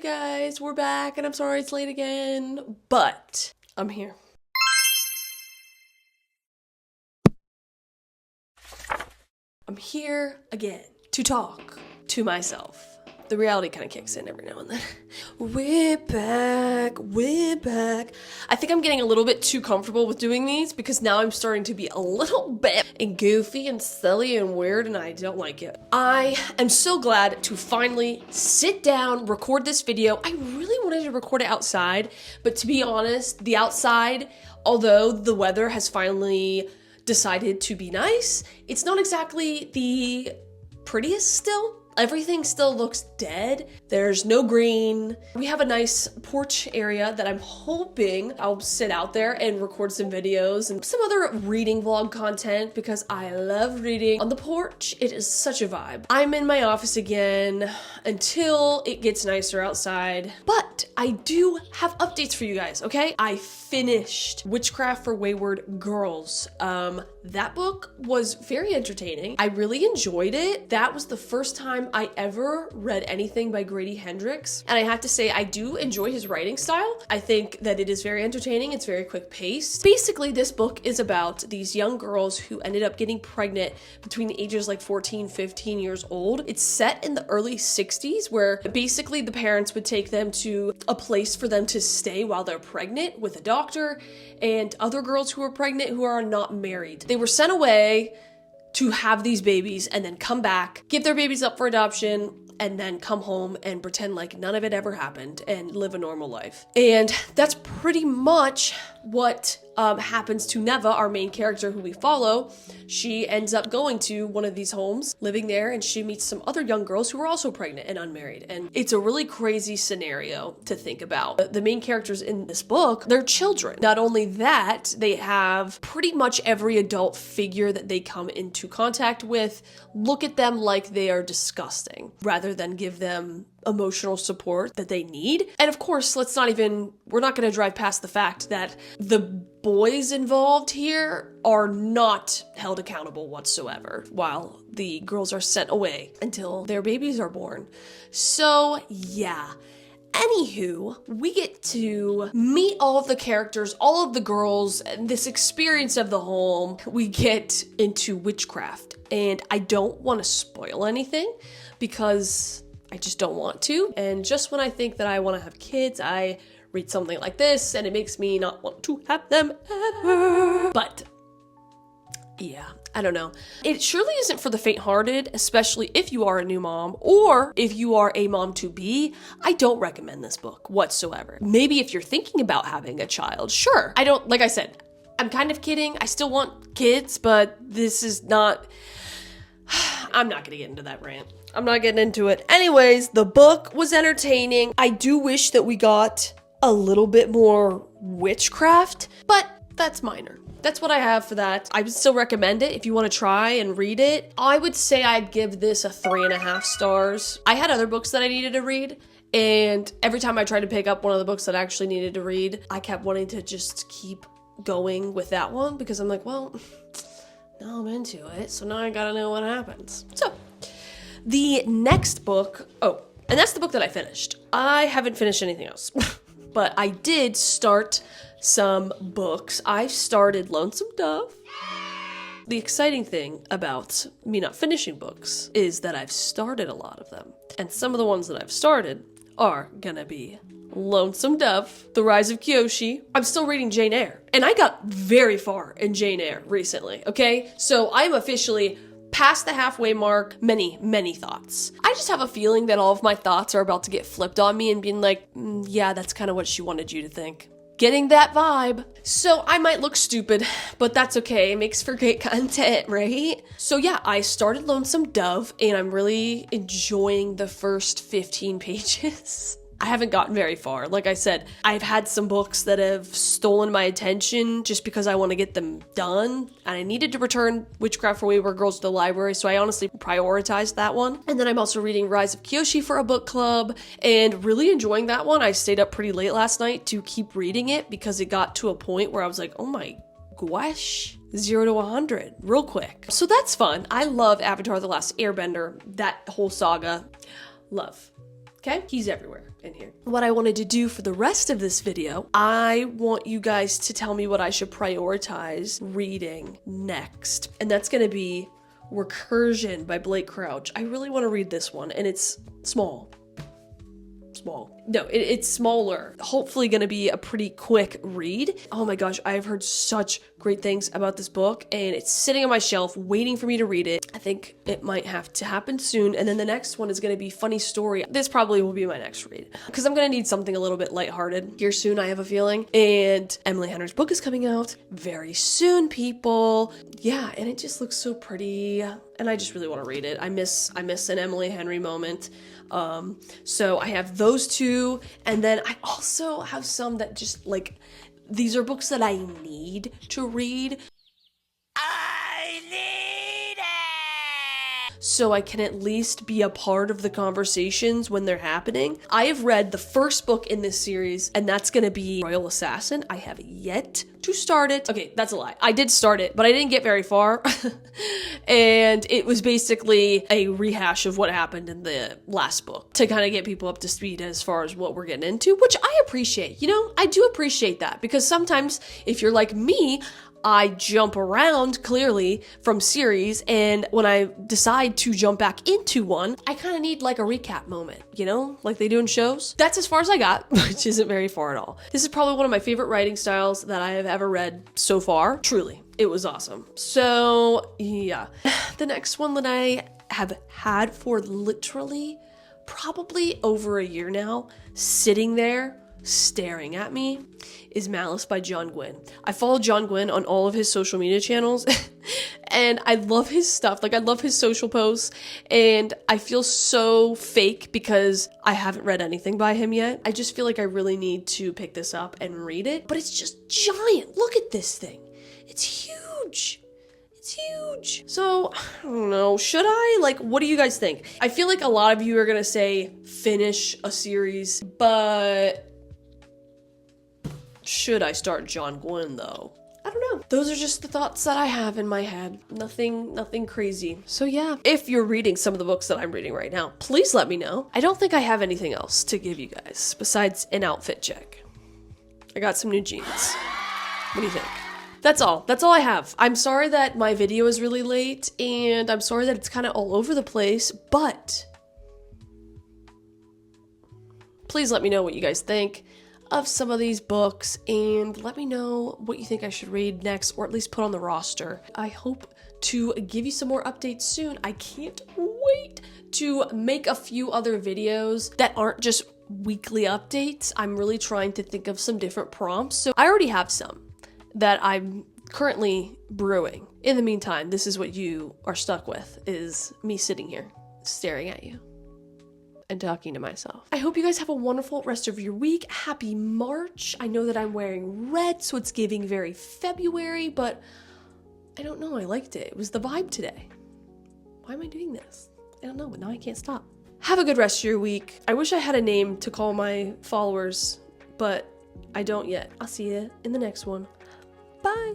guys, we're back, and I'm sorry it's late again, but I'm here. I'm here again to talk to myself. The reality kind of kicks in every now and then. We're back. I think I'm getting a little bit too comfortable with doing these because now I'm starting to be a little bit goofy and silly and weird, and I don't like it. I am so glad to finally sit down, record this video. I really wanted to record it outside, but to be honest, the outside, although the weather has finally decided to be nice, it's not exactly the prettiest still. Everything still looks dead. There's no green. We have a nice porch area that I'm hoping I'll sit out there and record some videos and some other reading vlog content because I love reading on the porch. It is such a vibe. I'm in my office again until it gets nicer outside, but I do have updates for you guys, okay? I finished Witchcraft for Wayward Girls. That book was very entertaining. I really enjoyed it. That was the first time I ever read anything by Grady Hendrix, and I have to say I do enjoy his writing style. I think that it is very entertaining. It's very quick paced. Basically, this book is about these young girls who ended up getting pregnant between the ages like 14, 15 years old. It's set in the early 60s where basically the parents would take them to a place for them to stay while they're pregnant with a doctor and other girls who are pregnant who are not married. They were sent away to have these babies and then come back, give their babies up for adoption, and then come home and pretend like none of it ever happened and live a normal life. And that's pretty much what happens to Neva, our main character who we follow. She ends up going to one of these homes, living there, and she meets some other young girls who are also pregnant and unmarried. And it's a really crazy scenario to think about. The main characters in this book, they're children. Not only that, they have pretty much every adult figure that they come into contact with look at them like they are disgusting, rather than give them emotional support that they need. And of course, we're not going to drive past the fact that the boys involved here are not held accountable whatsoever, while the girls are sent away until their babies are born. So yeah. Anywho, we get to meet all of the characters, all of the girls, and this experience of the home. We get into Witchcraft, and I don't want to spoil anything because I just don't want to. And just when I think that I want to have kids, I read something like this, and it makes me not want to have them ever. But yeah, I don't know. It surely isn't for the faint-hearted, especially if you are a new mom or if you are a mom-to-be. I don't recommend this book whatsoever. Maybe if you're thinking about having a child, sure. Like I said, I'm kind of kidding. I still want kids, but this is not... I'm not gonna get into that rant. I'm not getting into it. Anyways, the book was entertaining. I do wish that we got a little bit more witchcraft, but that's minor. That's what I have for that. I would still recommend it if you want to try and read it. I would say I'd give this a 3.5 stars. I had other books that I needed to read, and every time I tried to pick up one of the books that I actually needed to read, I kept wanting to just keep going with that one because I'm like, well, now I'm into it, so now I gotta know what happens. So, the next book, and that's the book that I finished. I haven't finished anything else, but I did start some books. I started Lonesome Dove. The exciting thing about me not finishing books is that I've started a lot of them. And some of the ones that I've started are gonna be Lonesome Dove, The Rise of Kyoshi. I'm still reading Jane Eyre, and I got very far in Jane Eyre recently, okay? So I'm officially past the halfway mark. Many thoughts. I just have a feeling that all of my thoughts are about to get flipped on me and being like, yeah, that's kind of what she wanted you to think. Getting that vibe. So I might look stupid, but that's okay. It makes for great content, right? So yeah, I started Lonesome Dove, and I'm really enjoying the first 15 pages. I haven't gotten very far. Like I said, I've had some books that have stolen my attention just because I want to get them done. And I needed to return Witchcraft for Wayward Girls to the library, so I honestly prioritized that one. And then I'm also reading Rise of Kyoshi for a book club and really enjoying that one. I stayed up pretty late last night to keep reading it because it got to a point where I was like, oh my gosh. 0 to 100 real quick. So that's fun. I love Avatar: The Last Airbender, that whole saga. Love. Okay? He's everywhere in here. What I wanted to do for the rest of this video, I want you guys to tell me what I should prioritize reading next. And that's gonna be Recursion by Blake Crouch. I really want to read this one, and it's small. No, it's smaller. Hopefully gonna be a pretty quick read. Oh my gosh, I've heard such great things about this book, and it's sitting on my shelf waiting for me to read it. I think it might have to happen soon, and then the next one is gonna be Funny Story. This probably will be my next read, because I'm gonna need something a little bit lighthearted here soon, I have a feeling. And Emily Henry's book is coming out very soon, people. Yeah, and it just looks so pretty, and I just really want to read it. I miss an Emily Henry moment. So I have those two, and then I also have some that just, like, these are books that I need to read. I need it! So I can at least be a part of the conversations when they're happening. I have read the first book in this series, and that's gonna be Royal Assassin. I have yet to start it. Okay, that's a lie. I did start it, but I didn't get very far. And it was basically a rehash of what happened in the last book to kind of get people up to speed as far as what we're getting into, which I appreciate. You know, I do appreciate that, because sometimes if you're like me, I jump around clearly from series, and when I decide to jump back into one, I kind of need like a recap moment, you know, like they do in shows. That's as far as I got, which isn't very far at all. This is probably one of my favorite writing styles that I have ever read so far. Truly, it was awesome. So yeah, the next one that I have had for literally probably over a year now, sitting there staring at me, is Malice by John Gwynne. I follow John Gwynne on all of his social media channels and I love his stuff. Like, I love his social posts, and I feel so fake because I haven't read anything by him yet. I just feel like I really need to pick this up and read it, but it's just giant. Look at this thing. It's huge. It's huge. So, I don't know. Should I? Like, what do you guys think? I feel like a lot of you are gonna say finish a series, but should I start John Gwynne though? I don't know. Those are just the thoughts that I have in my head. Nothing crazy. So yeah, if you're reading some of the books that I'm reading right now, please let me know. I don't think I have anything else to give you guys besides an outfit check. I got some new jeans. What do you think? That's all I have. I'm sorry that my video is really late, and I'm sorry that it's kind of all over the place, but please let me know what you guys think of some of these books, and let me know what you think I should read next, or at least put on the roster. I hope to give you some more updates soon. I can't wait to make a few other videos that aren't just weekly updates. I'm really trying to think of some different prompts. So I already have some that I'm currently brewing. In the meantime, this is what you are stuck with, is me sitting here staring at you and talking to myself. I hope you guys have a wonderful rest of your week. Happy March. I know that I'm wearing red, so it's giving very February, but I don't know. I liked it. It was the vibe today. Why am I doing this? I don't know, but now I can't stop. Have a good rest of your week. I wish I had a name to call my followers, but I don't yet. I'll see you in the next one. Bye.